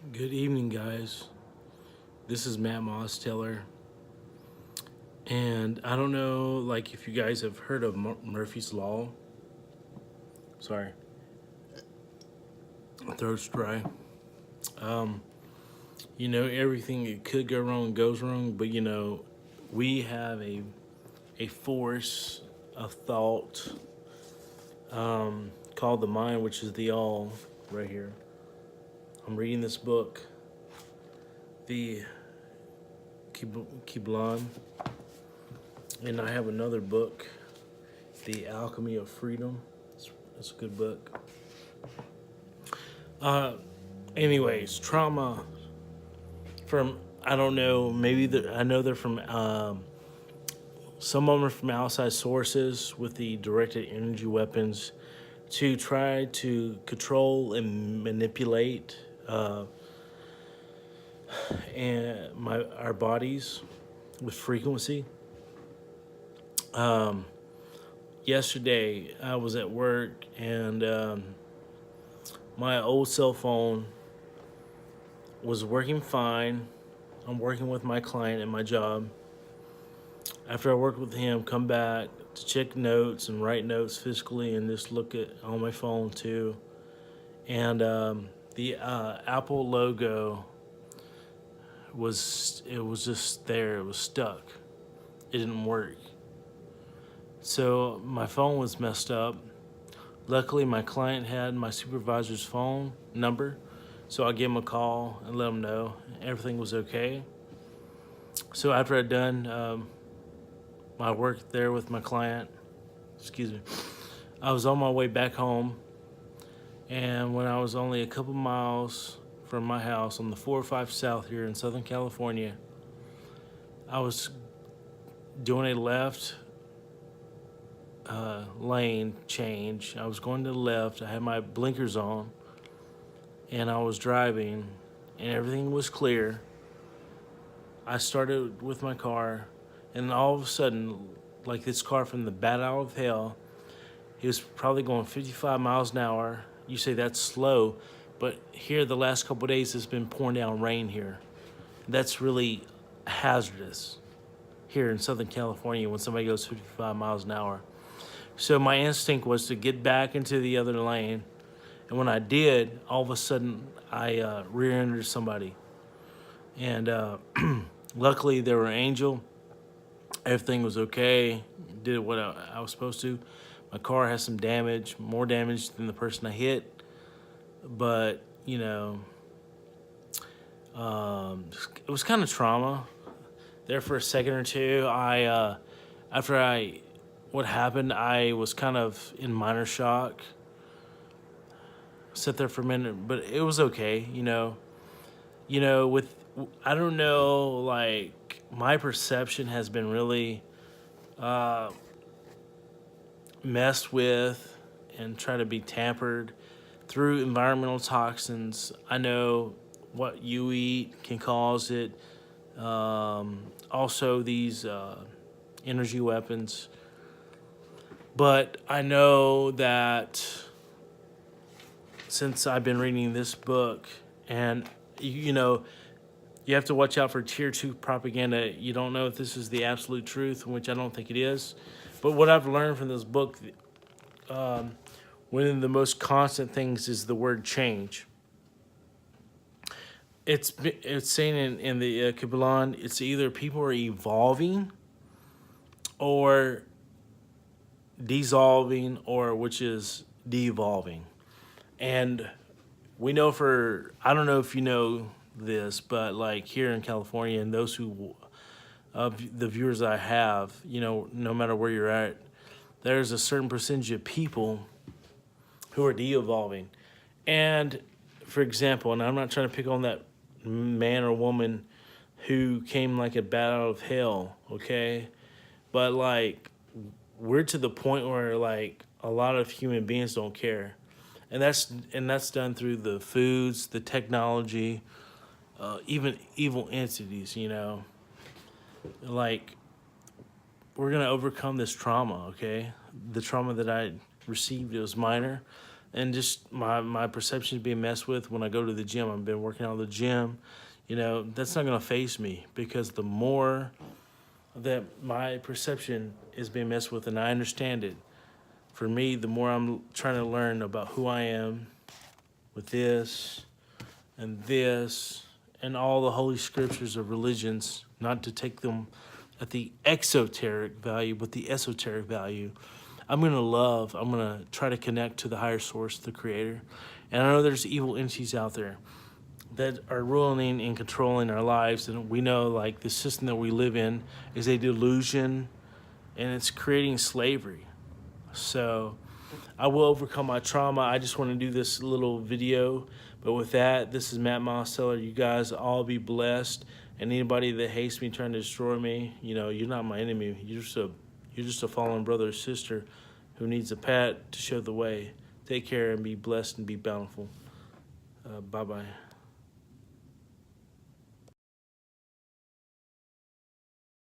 Good evening, guys. This is Matt Mosteller, and I don't know, like, if you guys have heard of Murphy's Law. Sorry, my throat's dry. Um, everything it could go wrong goes wrong, but we have a force of thought called the mind, which is the all right here. I'm reading this book, the Kiblan, and I have another book, The Alchemy of Freedom. It's a good book. Uh, Anyways, trauma from, I don't know, I know they're from some of them are from outside sources with the directed energy weapons to try to control and manipulate our bodies with frequency. Yesterday I was at work, and my old cell phone was working fine. I'm working with my client at my job. After I worked with him, come back to check notes and write notes physically, and just look at on my phone too. And the Apple logo was just there. It was stuck. It didn't work. So my phone was messed up. Luckily, my client had my supervisor's phone number, so I gave him a call and let him know everything was okay. So after I'd done my work there with my client, I was on my way back home, and when I was only a couple miles from my house on the 405 South here in Southern California, I was doing a left lane change. I was going to the left. I had my blinkers on, and I was driving, and everything was clear. I started with my car, and all of a sudden, like this car from the bat out of hell, he was probably going 55 miles an hour. You say that's slow, but here the last couple of days it's been pouring down rain here. That's really hazardous here in Southern California when somebody goes 55 miles an hour. So my instinct was to get back into the other lane, and when I did, all of a sudden I rear-ended somebody, and luckily they were an angel. Everything was okay. Did what I was supposed to. My car has some damage, more damage than the person I hit, but it was kind of trauma there for a second or two. What happened, I was kind of in minor shock. Sat there for a minute, but it was okay. With, I don't know, like, my perception has been really messed with and try to be tampered through environmental toxins. I know what you eat can cause it. Also, these energy weapons. But I know that since I've been reading this book, and you have to watch out for tier 2 propaganda. You don't know if this is the absolute truth, which I don't think it is. But what I've learned from this book, one of the most constant things is the word change. It's saying in the Kabbalah, it's either people are evolving or dissolving, or which is de-evolving. And we know I don't know if you know this, but like here in California, and those who, the viewers I have, no matter where you're at, there's a certain percentage of people who are de-evolving. And for example, and I'm not trying to pick on that man or woman who came like a bat out of hell, okay? But like, we're to the point where like a lot of human beings don't care. And that's done through the foods, the technology, even evil entities, Like, we're going to overcome this trauma, okay? The trauma that I received, it was minor, and just my perception is being messed with when I go to the gym. I've been working out at the gym. You know, that's not going to faze me, because the more that my perception is being messed with and I understand it, for me, the more I'm trying to learn about who I am with this and all the holy scriptures of religions, not to take them at the exoteric value, but the esoteric value. I'm going to try to connect to the higher source, the creator. And I know there's evil entities out there that are ruling and controlling our lives. And we know, like, the system that we live in is a delusion, and it's creating slavery. So I will overcome my trauma. I just want to do this little video. But with that, this is Matt Mosteller. You guys all be blessed. And anybody that hates me, trying to destroy me, you know, you're not my enemy. You're just a fallen brother or sister who needs a pat to show the way. Take care and be blessed and be bountiful. Bye-bye.